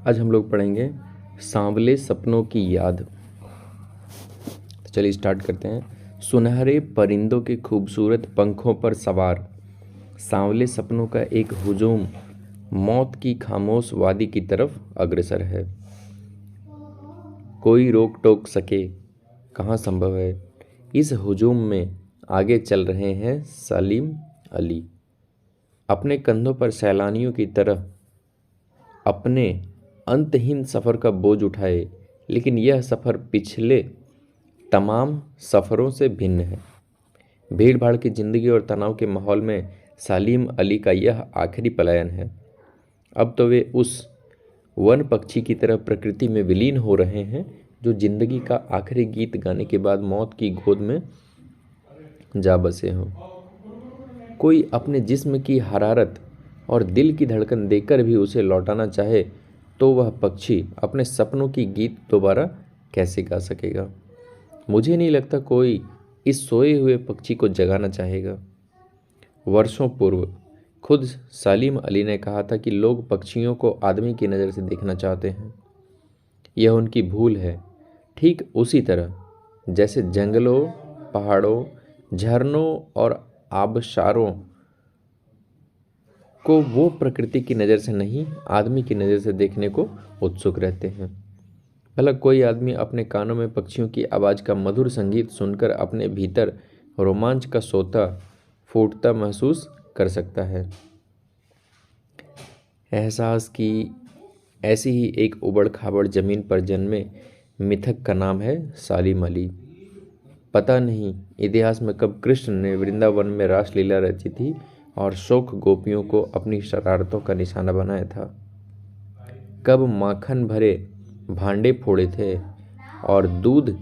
आज हम लोग पढ़ेंगे सांवले सपनों की याद। तो चलिए स्टार्ट करते हैं। सुनहरे परिंदों के खूबसूरत पंखों पर सवार सांवले सपनों का एक हुजूम मौत की खामोश वादी की तरफ अग्रसर है। कोई रोक टोक सके कहाँ संभव है। इस हुजूम में आगे चल रहे हैं सलीम अली, अपने कंधों पर सैलानियों की तरह अपने अंतहीन सफ़र का बोझ उठाए। लेकिन यह सफ़र पिछले तमाम सफ़रों से भिन्न है। भीड़ भाड़ की ज़िंदगी और तनाव के माहौल में सलीम अली का यह आखिरी पलायन है। अब तो वे उस वन पक्षी की तरह प्रकृति में विलीन हो रहे हैं जो ज़िंदगी का आखिरी गीत गाने के बाद मौत की गोद में जा बसे हों। कोई अपने जिस्म की हरारत और दिल की धड़कन देकर भी उसे लौटाना चाहे तो वह पक्षी अपने सपनों की गीत दोबारा कैसे गा सकेगा। मुझे नहीं लगता कोई इस सोए हुए पक्षी को जगाना चाहेगा। वर्षों पूर्व खुद सलीम अली ने कहा था कि लोग पक्षियों को आदमी की नज़र से देखना चाहते हैं। यह उनकी भूल है। ठीक उसी तरह जैसे जंगलों, पहाड़ों, झरनों और आबशारों को वो प्रकृति की नज़र से नहीं, आदमी की नज़र से देखने को उत्सुक रहते हैं। भला कोई आदमी अपने कानों में पक्षियों की आवाज़ का मधुर संगीत सुनकर अपने भीतर रोमांच का सोता फूटता महसूस कर सकता है। एहसास की ऐसी ही एक उबड़ खाबड़ ज़मीन पर जन्मे मिथक का नाम है सलीम अली। पता नहीं इतिहास में कब कृष्ण ने वृंदावन में रासलीला रची थी और शोक गोपियों को अपनी शरारतों का निशाना बनाया था। कब माखन भरे भांडे फोड़े थे और दूध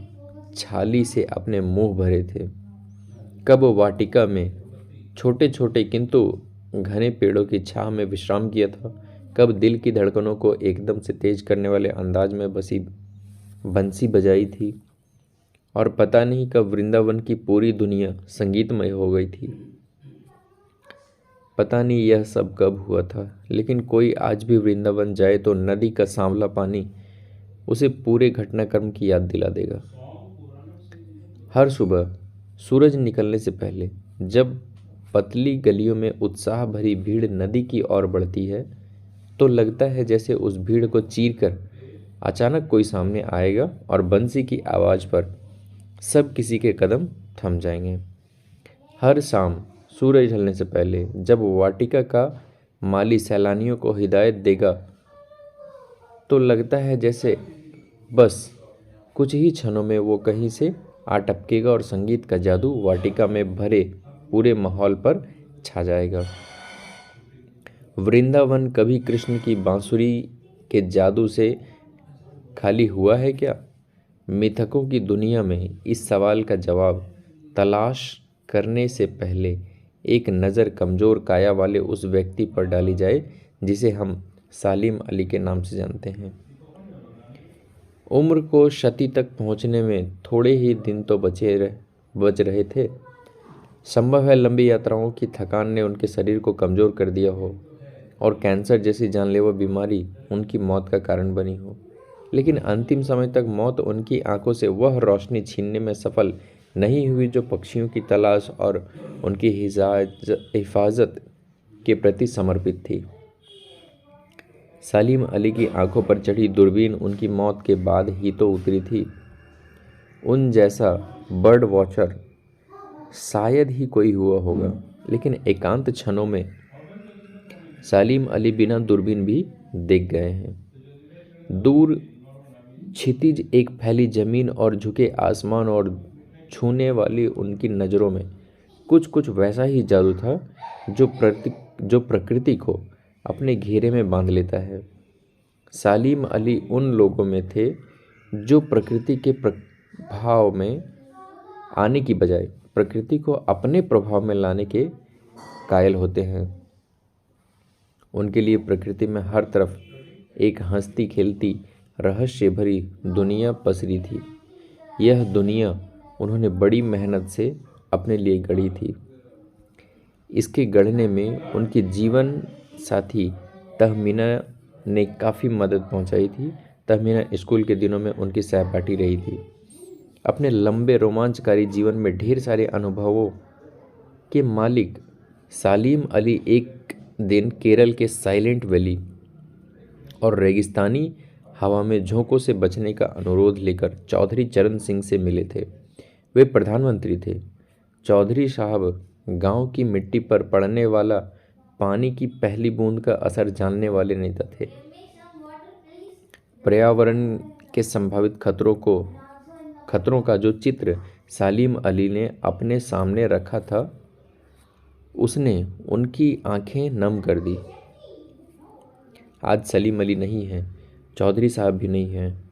छाली से अपने मुंह भरे थे। कब वाटिका में छोटे छोटे किंतु घने पेड़ों की छाह में विश्राम किया था। कब दिल की धड़कनों को एकदम से तेज करने वाले अंदाज में बंसी बजाई थी। और पता नहीं कब वृंदावन की पूरी दुनिया संगीतमय हो गई थी। पता नहीं यह सब कब हुआ था, लेकिन कोई आज भी वृंदावन जाए तो नदी का सांवला पानी उसे पूरे घटनाक्रम की याद दिला देगा। हर सुबह सूरज निकलने से पहले जब पतली गलियों में उत्साह भरी भीड़ नदी की ओर बढ़ती है तो लगता है जैसे उस भीड़ को चीरकर अचानक कोई सामने आएगा और बंसी की आवाज़ पर सब किसी के कदम थम जाएंगे। हर शाम सूरज ढलने से पहले जब वाटिका का माली सैलानियों को हिदायत देगा तो लगता है जैसे बस कुछ ही क्षणों में वो कहीं से आ टपकेगा और संगीत का जादू वाटिका में भरे पूरे माहौल पर छा जाएगा। वृंदावन कभी कृष्ण की बांसुरी के जादू से खाली हुआ है क्या? मिथकों की दुनिया में इस सवाल का जवाब तलाश करने से पहले एक नज़र कमज़ोर काया वाले उस व्यक्ति पर डाली जाए जिसे हम सलीम अली के नाम से जानते हैं। उम्र को शती तक पहुंचने में थोड़े ही दिन तो बच रहे थे। संभव है लंबी यात्राओं की थकान ने उनके शरीर को कमज़ोर कर दिया हो और कैंसर जैसी जानलेवा बीमारी उनकी मौत का कारण बनी हो। लेकिन अंतिम समय तक मौत उनकी आंखों से वह रोशनी छीनने में सफल नहीं हुई जो पक्षियों की तलाश और उनकी हिफाजत के प्रति समर्पित थी। सलीम अली की आंखों पर चढ़ी दूरबीन उनकी मौत के बाद ही तो उतरी थी। उन जैसा बर्ड वॉचर शायद ही कोई हुआ होगा, लेकिन एकांत क्षणों में सलीम अली बिना दूरबीन भी देख गए हैं। दूर क्षितिज एक फैली जमीन और झुके आसमान और छूने वाली उनकी नज़रों में कुछ वैसा ही जादू था जो प्रकृति को अपने घेरे में बांध लेता है। सलीम अली उन लोगों में थे जो प्रकृति के प्रभाव में आने की बजाय प्रकृति को अपने प्रभाव में लाने के कायल होते हैं। उनके लिए प्रकृति में हर तरफ एक हंसती खेलती रहस्य भरी दुनिया पसरी थी। यह दुनिया उन्होंने बड़ी मेहनत से अपने लिए गढ़ी थी। इसके गढ़ने में उनकी जीवन साथी तहमीना ने काफ़ी मदद पहुंचाई थी। तहमीना स्कूल के दिनों में उनकी सहपाठी रही थी। अपने लंबे रोमांचकारी जीवन में ढेर सारे अनुभवों के मालिक सलीम अली एक दिन केरल के साइलेंट वैली और रेगिस्तानी हवा में झोंकों से बचने का अनुरोध लेकर चौधरी चरण सिंह से मिले थे। वे प्रधानमंत्री थे। चौधरी साहब गांव की मिट्टी पर पड़ने वाला पानी की पहली बूंद का असर जानने वाले नेता थे। पर्यावरण के संभावित खतरों का जो चित्र सलीम अली ने अपने सामने रखा था, उसने उनकी आंखें नम कर दी। आज सलीम अली नहीं है, चौधरी साहब भी नहीं हैं।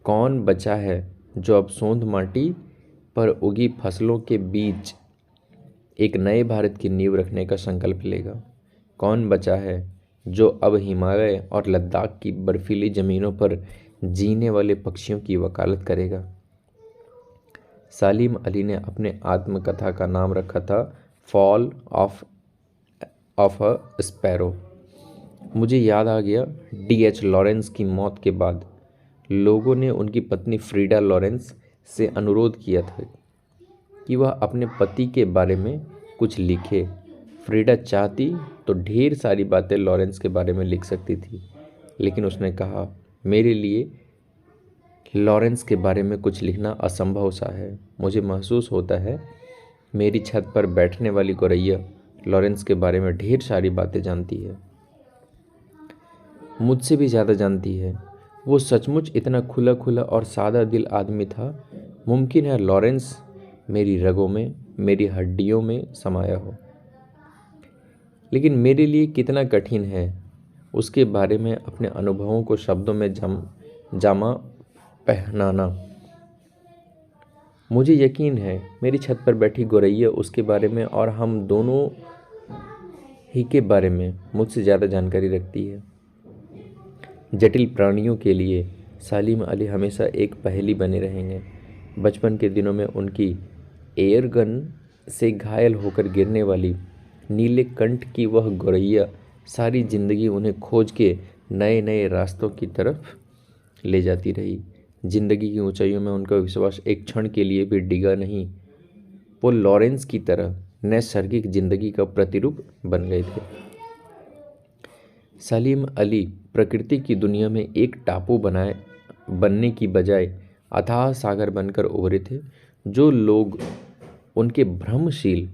कौन बचा है जो अब सोंध माटी पर उगी फसलों के बीच एक नए भारत की नींव रखने का संकल्प लेगा? कौन बचा है जो अब हिमालय और लद्दाख की बर्फीली ज़मीनों पर जीने वाले पक्षियों की वकालत करेगा? सलीम अली ने अपने आत्मकथा का नाम रखा था फॉल ऑफ अ स्पैरो। मुझे याद आ गया, D.H. लॉरेंस की मौत के बाद लोगों ने उनकी पत्नी फ्रीडा लॉरेंस से अनुरोध किया था कि वह अपने पति के बारे में कुछ लिखे। फ्रीडा चाहती तो ढेर सारी बातें लॉरेंस के बारे में लिख सकती थी, लेकिन उसने कहा, मेरे लिए लॉरेंस के बारे में कुछ लिखना असंभव सा है। मुझे महसूस होता है मेरी छत पर बैठने वाली गौरैया लॉरेंस के बारे में ढेर सारी बातें जानती है, मुझसे भी ज़्यादा जानती है। वो सचमुच इतना खुला खुला और सादा दिल आदमी था। मुमकिन है लॉरेंस मेरी रगों में, मेरी हड्डियों में समाया हो, लेकिन मेरे लिए कितना कठिन है उसके बारे में अपने अनुभवों को शब्दों में जामा पहनाना। मुझे यकीन है मेरी छत पर बैठी गौरैया उसके बारे में और हम दोनों ही के बारे में मुझसे ज़्यादा जानकारी रखती है। जटिल प्राणियों के लिए सलीम अली हमेशा एक पहेली बने रहेंगे। बचपन के दिनों में उनकी एयर गन से घायल होकर गिरने वाली नीले कंठ की वह गौरैया सारी जिंदगी उन्हें खोज के नए नए रास्तों की तरफ ले जाती रही। जिंदगी की ऊंचाइयों में उनका विश्वास एक क्षण के लिए भी डिगा नहीं। वो लॉरेंस की तरह नैसर्गिक जिंदगी का प्रतिरूप बन गए थे। सलीम अली प्रकृति की दुनिया में एक टापू बनने की बजाय अथाह सागर बनकर उभरे थे। जो लोग उनके भ्रमशील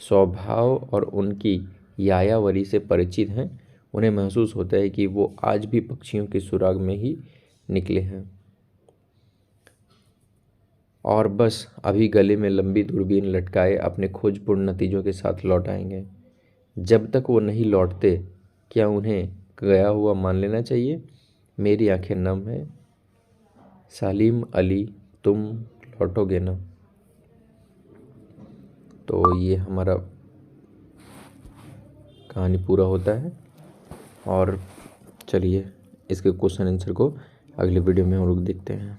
स्वभाव और उनकी यायावरी से परिचित हैं, उन्हें महसूस होता है कि वो आज भी पक्षियों के सुराग में ही निकले हैं और बस अभी गले में लंबी दूरबीन लटकाए अपने खोजपूर्ण नतीजों के साथ लौट आएंगे। जब तक वो नहीं लौटते, क्या उन्हें गया हुआ मान लेना चाहिए? मेरी आंखें नम हैं। सलीम अली, तुम लौटोगे ना? तो ये हमारा कहानी पूरा होता है और चलिए इसके क्वेश्चन आंसर को अगले वीडियो में हम लोग देखते हैं।